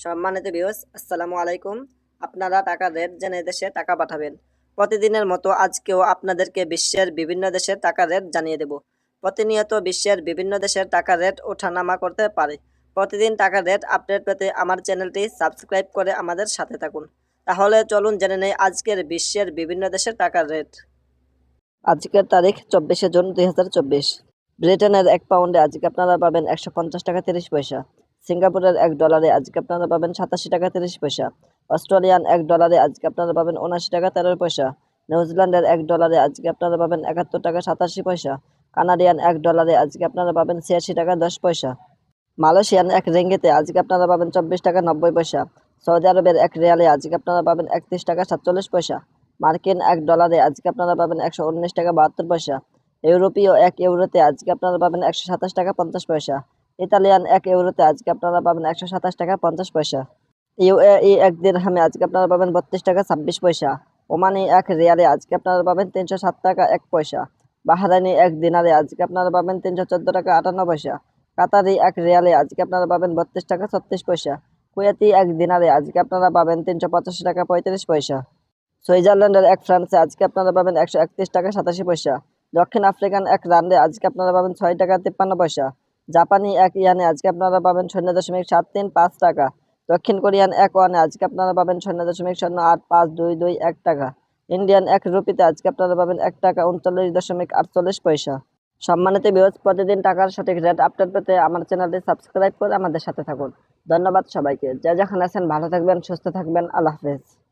সম্মানিত ভিউয়ার্স, আসসালামু আলাইকুম। আপনারা টাকার রেট জেনে দেশে টাকা পাঠাবেন। প্রতিদিনের মতো আজকেও আপনাদেরকে বিশ্বের বিভিন্ন দেশের টাকার রেট জানিয়ে দেব। প্রতিনিয়ত বিশ্বের বিভিন্ন দেশের টাকার রেট ওঠানামা করতে পারে। প্রতিদিন টাকার রেট আপডেট পেতে আমার চ্যানেলটি সাবস্ক্রাইব করে আমাদের সাথে থাকুন। তাহলে চলুন জেনে নেই আজকের বিশ্বের বিভিন্ন দেশের টাকার রেট। আজকের তারিখ 24শে জুন 2024। ব্রিটেনের 1 পাউন্ডে আজকে আপনারা পাবেন 150 টাকা 30 পয়সা। সিঙ্গাপুরের $1 আজকে আপনারা পাবেন 87 টাকা 30 পয়সা। অস্ট্রেলিয়ান $1 আজকে আপনারা পাবেন 79 টাকা 13 পয়সা। নিউজিল্যান্ডের $1 আজকে আপনারা পাবেন 71 টাকা 87 পয়সা। কানাডিয়ান $1 আজকে আপনারা পাবেন 86 টাকা 10 পয়সা। মালয়েশিয়ান 1 রিঙ্গিতে আজকে আপনারা পাবেন 24 টাকা 90 পয়সা। সৌদি আরবের 1 রিয়ালে আজকে আপনারা পাবেন 31 টাকা 47 পয়সা। মার্কিন $1 আজকে আপনারা পাবেন 119 টাকা 72 পয়সা। ইউরোপীয় 1 ইউরোতে আজকে আপনারা পাবেন 127 টাকা 50 পয়সা। ইতালিয়ান 1 ইউরোতে আজকে আপনারা পাবেন 127 টাকা 50 পয়সা। ইউএই 1 দিরহামে আজকে আপনারা পাবেন 32 টাকা 26 পয়সা। ওমানি 1 রিয়ালে আজকে আপনারা পাবেন 307 টাকা 1 পয়সা। বাহরাইনি 1 দিনারে আজকে আপনারা পাবেন 314 টাকা 58 পয়সা। কাতারি 1 রিয়ালে আজকে আপনারা পাবেন 32 টাকা 36 পয়সা। কুয়েতি 1 দিনারে আজকে আপনারা পাবেন 385 টাকা 35 পয়সা। সুইজারল্যান্ডের 1 ফ্রান্সে আজকে আপনারা পাবেন 131 টাকা 87 পয়সা। দক্ষিণ আফ্রিকান 1 রান্দে আজকে আপনারা পাবেন 6 টাকা 53 পয়সা। জাপানি 1 ইয়ানে আজকে আপনারা পাবেন 0.735 টাকা। দক্ষিণ কোরিয়ান 1 ওয়ানে আজকে আপনারা পাবেন 0.08522 টাকা। ইন্ডিয়ান 1 রুপিতে আজকে আপনারা পাবেন 1 টাকা 39.48 পয়সা। সম্মানিত ভিউয়ার্স, প্রতিদিন টাকার সঠিক রেট আপডেট পেতে আমার চ্যানেলটি সাবস্ক্রাইব করে আমাদের সাথে থাকুন। ধন্যবাদ সবাইকে। যে যেখানে আছেন ভালো থাকবেন, সুস্থ থাকবেন। আল্লাহ হাফেজ।